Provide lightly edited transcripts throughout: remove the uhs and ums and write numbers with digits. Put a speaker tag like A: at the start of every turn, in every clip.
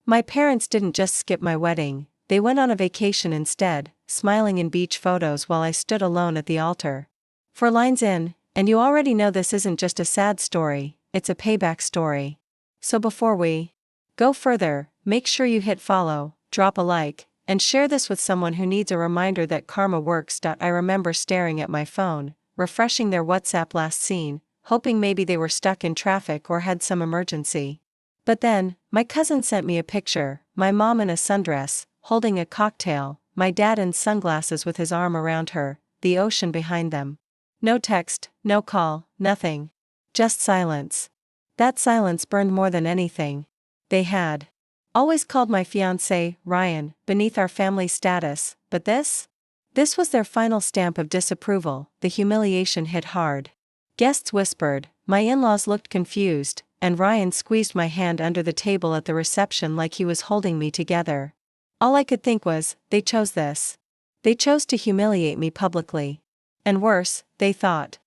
A: My parents didn't just skip my wedding, they went on a vacation instead, smiling in beach photos while I stood alone at the altar. 4 lines in, and you already know this isn't just a sad story, it's a payback story. So before we go further, make sure you hit follow, drop a like, and share this with someone who needs a reminder that karma works. I remember staring at my phone, refreshing their WhatsApp last seen, hoping maybe they were stuck in traffic or had some emergency. But then, my cousin sent me a picture, my mom in a sundress, holding a cocktail, my dad in sunglasses with his arm around her, the ocean behind them. No text, no call, nothing. Just silence. That silence burned more than anything. They had always called my fiancé, Ryan, beneath our family status, but this? This was their final stamp of disapproval. The humiliation hit hard. Guests whispered, my in-laws looked confused, and Ryan squeezed my hand under the table at the reception like he was holding me together. All I could think was, they chose this. They chose to humiliate me publicly. And worse, they thought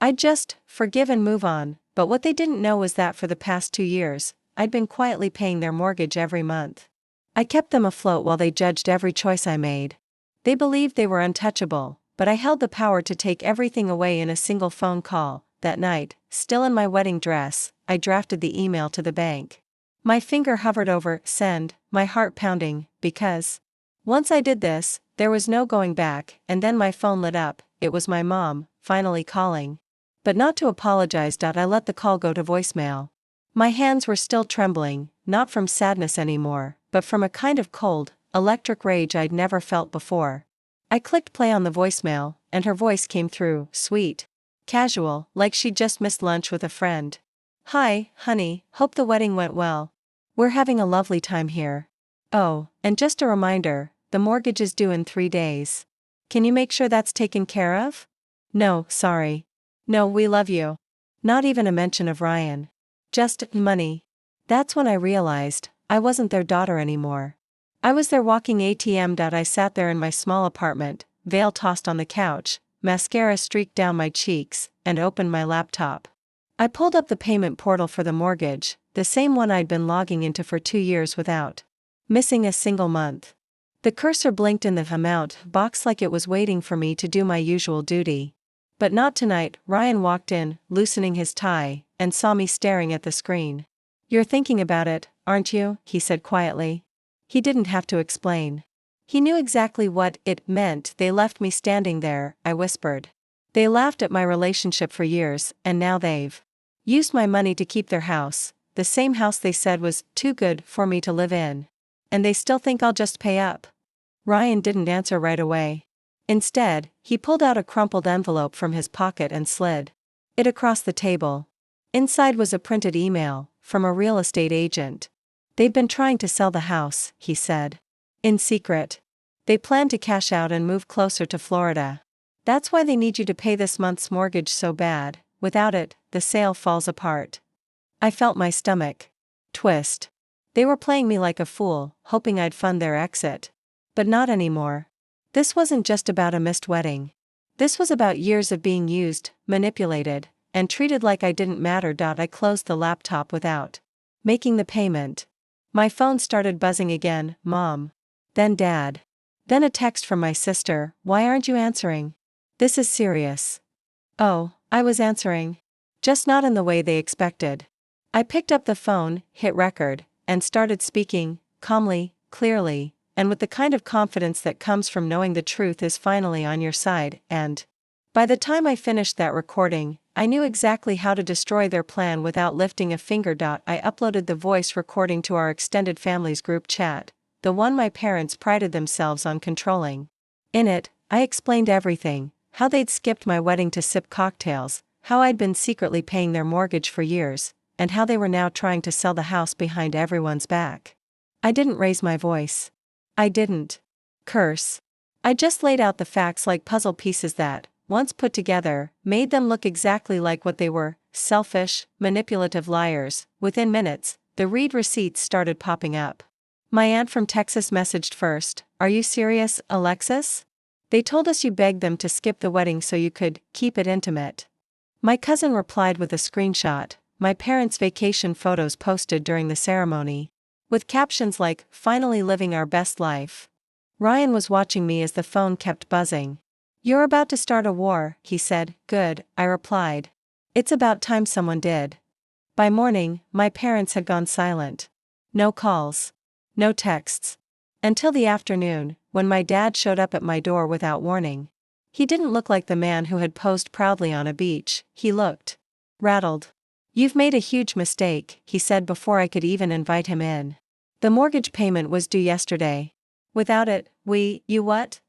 A: I'd just forgive and move on, but what they didn't know was that for the past 2 years, I'd been quietly paying their mortgage every month. I kept them afloat while they judged every choice I made. They believed they were untouchable, but I held the power to take everything away in a single phone call. That night, still in my wedding dress, I drafted the email to the bank. My finger hovered over send, my heart pounding, because once I did this, there was no going back, and then my phone lit up. It was my mom, finally calling. But not to apologize. I let the call go to voicemail. My hands were still trembling, not from sadness anymore, but from a kind of cold, electric rage I'd never felt before. I clicked play on the voicemail, and her voice came through, sweet. Casual, like she'd just missed lunch with a friend. Hi, honey, hope the wedding went well. We're having a lovely time here. Oh, and just a reminder, the mortgage is due in 3 days. Can you make sure that's taken care of? No, sorry. No, we love you. Not even a mention of Ryan. Just money. That's when I realized I wasn't their daughter anymore. I was their walking ATM. I sat there in my small apartment, veil tossed on the couch, mascara streaked down my cheeks, and opened my laptop. I pulled up the payment portal for the mortgage, the same one I'd been logging into for 2 years without missing a single month. The cursor blinked in the amount box like it was waiting for me to do my usual duty. But not tonight. Ryan walked in, loosening his tie, and saw me staring at the screen. You're thinking about it, aren't you? He said quietly. He didn't have to explain. He knew exactly what it meant. They left me standing there, I whispered. They laughed at my relationship for years, and now they've used my money to keep their house, the same house they said was too good for me to live in. And they still think I'll just pay up. Ryan didn't answer right away. Instead, he pulled out a crumpled envelope from his pocket and slid it across the table. Inside was a printed email, from a real estate agent. They've been trying to sell the house, he said. In secret. They plan to cash out and move closer to Florida. That's why they need you to pay this month's mortgage so bad. Without it, the sale falls apart. I felt my stomach twist. They were playing me like a fool, hoping I'd fund their exit. But not anymore. This wasn't just about a missed wedding. This was about years of being used, manipulated, and treated like I didn't matter. I closed the laptop without making the payment. My phone started buzzing again, Mom. Then Dad. Then a text from my sister, why aren't you answering? This is serious. Oh, I was answering. Just not in the way they expected. I picked up the phone, hit record, and started speaking, calmly, clearly, and with the kind of confidence that comes from knowing the truth is finally on your side, and by the time I finished that recording, I knew exactly how to destroy their plan without lifting a finger. I uploaded the voice recording to our extended family's group chat, the one my parents prided themselves on controlling. In it, I explained everything, how they'd skipped my wedding to sip cocktails, how I'd been secretly paying their mortgage for years, and how they were now trying to sell the house behind everyone's back. I didn't raise my voice. I didn't curse. I just laid out the facts like puzzle pieces that, once put together, made them look exactly like what they were, selfish, manipulative liars. Within minutes, the read receipts started popping up. My aunt from Texas messaged first, "Are you serious, Alexis? They told us you begged them to skip the wedding so you could keep it intimate." My cousin replied with a screenshot, my parents' vacation photos posted during the ceremony. with captions like, "Finally living our best life." Ryan was watching me as the phone kept buzzing. "You're about to start a war," he said. "Good," I replied. "It's about time someone did." By morning, my parents had gone silent. No calls. No texts. Until the afternoon, when my dad showed up at my door without warning. He didn't look like the man who had posed proudly on a beach, he looked rattled. "You've made a huge mistake," he said before I could even invite him in. "The mortgage payment was due yesterday. Without it, you what?"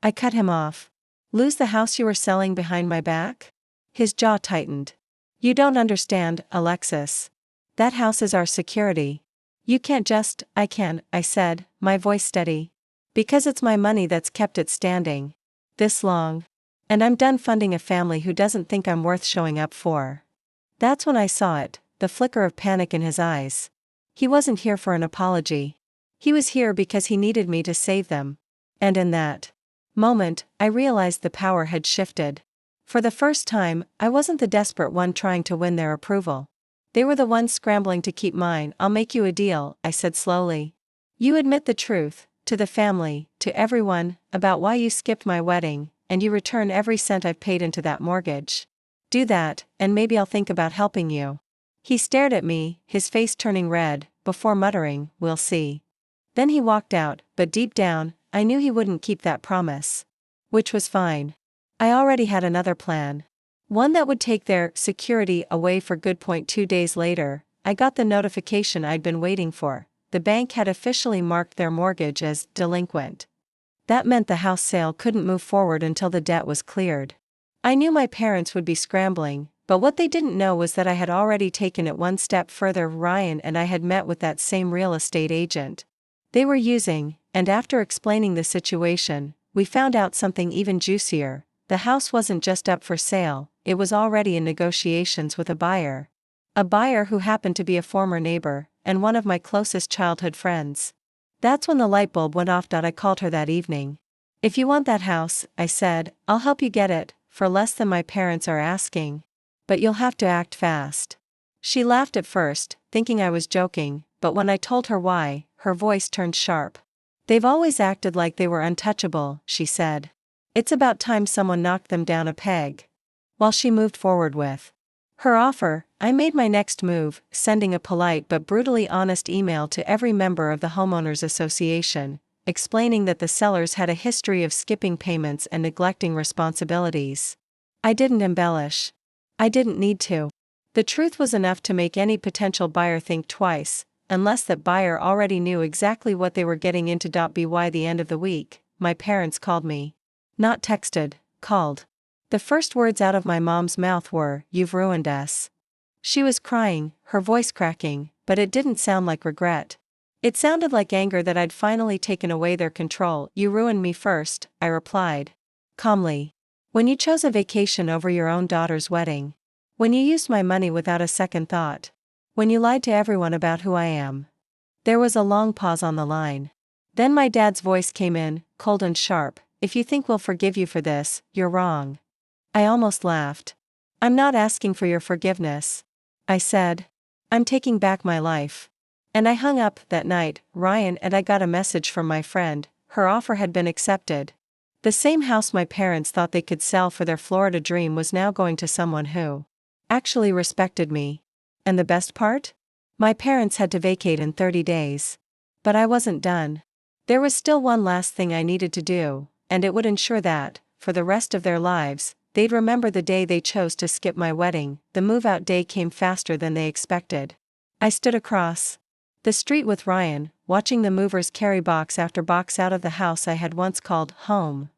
A: I cut him off. "Lose the house you were selling behind my back?" His jaw tightened. "You don't understand, Alexis. That house is our security. You can't just." "I can," I said, my voice steady. "Because it's my money that's kept it standing this long. And I'm done funding a family who doesn't think I'm worth showing up for." That's when I saw it, the flicker of panic in his eyes. He wasn't here for an apology. He was here because he needed me to save them. And in that moment, I realized the power had shifted. For the first time, I wasn't the desperate one trying to win their approval. They were the ones scrambling to keep mine. "I'll make you a deal," I said slowly. "You admit the truth, to the family, to everyone, about why you skipped my wedding, and you return every cent I've paid into that mortgage. Do that, and maybe I'll think about helping you." He stared at me, his face turning red, before muttering, "We'll see." Then he walked out, but deep down, I knew he wouldn't keep that promise. Which was fine. I already had another plan. One that would take their security away for good. 2 days later, I got the notification I'd been waiting for. The bank had officially marked their mortgage as delinquent. That meant the house sale couldn't move forward until the debt was cleared. I knew my parents would be scrambling, but what they didn't know was that I had already taken it one step further. Ryan and I had met with that same real estate agent they were using, and after explaining the situation, we found out something even juicier. The house wasn't just up for sale, it was already in negotiations with a buyer. A buyer who happened to be a former neighbor, and one of my closest childhood friends. That's when the light bulb went off. I called her that evening. "If you want that house," I said, "I'll help you get it, for less than my parents are asking. But you'll have to act fast." She laughed at first, thinking I was joking, but when I told her why, her voice turned sharp. "They've always acted like they were untouchable," she said. "It's about time someone knocked them down a peg." While she moved forward with her offer, I made my next move, sending a polite but brutally honest email to every member of the homeowners association, explaining that the sellers had a history of skipping payments and neglecting responsibilities. I didn't embellish. I didn't need to. The truth was enough to make any potential buyer think twice, unless that buyer already knew exactly what they were getting into. By the end of the week, my parents called me. Not texted, called. The first words out of my mom's mouth were, "You've ruined us." She was crying, her voice cracking, but it didn't sound like regret. It sounded like anger that I'd finally taken away their control. "You ruined me first," I replied calmly. "When you chose a vacation over your own daughter's wedding. When you used my money without a second thought. When you lied to everyone about who I am." There was a long pause on the line. Then my dad's voice came in, cold and sharp. "If you think we'll forgive you for this, you're wrong." I almost laughed. "I'm not asking for your forgiveness," I said. "I'm taking back my life." And I hung up. That night, Ryan and I got a message from my friend. Her offer had been accepted. The same house my parents thought they could sell for their Florida dream was now going to someone who actually respected me. And the best part? My parents had to vacate in 30 days. But I wasn't done. There was still one last thing I needed to do, and it would ensure that, for the rest of their lives, they'd remember the day they chose to skip my wedding. The move-out day came faster than they expected. I stood across the street with Ryan, watching the movers carry box after box out of the house I had once called home.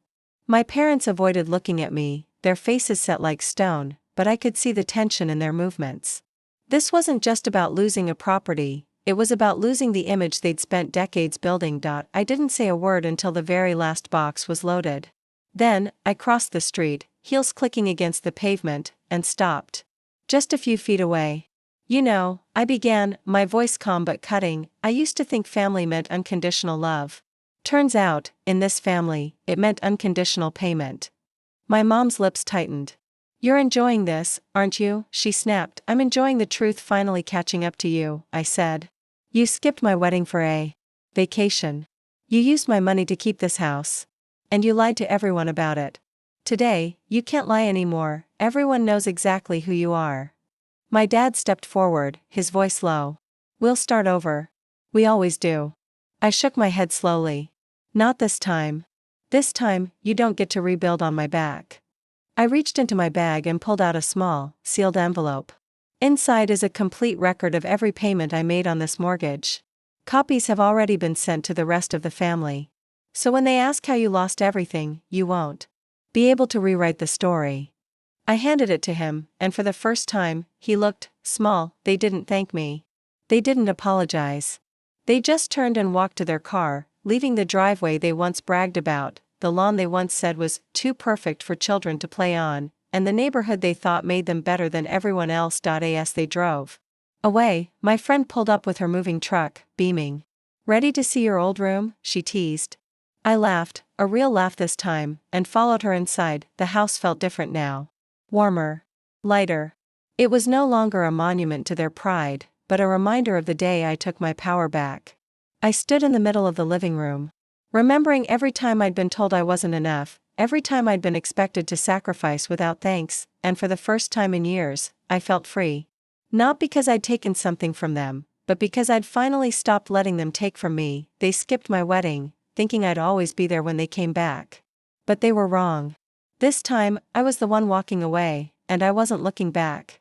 A: My parents avoided looking at me, their faces set like stone, but I could see the tension in their movements. This wasn't just about losing a property, it was about losing the image they'd spent decades building. I didn't say a word until the very last box was loaded. Then, I crossed the street, heels clicking against the pavement, and stopped. Just a few feet away. "You know," I began, my voice calm but cutting, "I used to think family meant unconditional love. Turns out, in this family, it meant unconditional payment." My mom's lips tightened. "You're enjoying this, aren't you?" she snapped. "I'm enjoying the truth finally catching up to you," I said. You skipped my wedding for a vacation. You used my money to keep this house. And you lied to everyone about it. Today, you can't lie anymore, everyone knows exactly who you are. My dad stepped forward, his voice low. We'll start over. We always do. I shook my head slowly. Not this time. This time, you don't get to rebuild on my back. I reached into my bag and pulled out a small, sealed envelope. Inside is a complete record of every payment I made on this mortgage. Copies have already been sent to the rest of the family. So when they ask how you lost everything, you won't be able to rewrite the story. I handed it to him, and for the first time, he looked small. They didn't thank me. They didn't apologize. They just turned and walked to their car, leaving the driveway they once bragged about, the lawn they once said was too perfect for children to play on, and the neighborhood they thought made them better than everyone else. As they drove away, my friend pulled up with her moving truck, beaming. Ready to see your old room? She teased. I laughed, a real laugh this time, and followed her inside. The house felt different now. Warmer. Lighter. It was no longer a monument to their pride, but a reminder of the day I took my power back. I stood in the middle of the living room, remembering every time I'd been told I wasn't enough, every time I'd been expected to sacrifice without thanks, and for the first time in years, I felt free. Not because I'd taken something from them, but because I'd finally stopped letting them take from me. They skipped my wedding, thinking I'd always be there when they came back. But they were wrong. This time, I was the one walking away, and I wasn't looking back.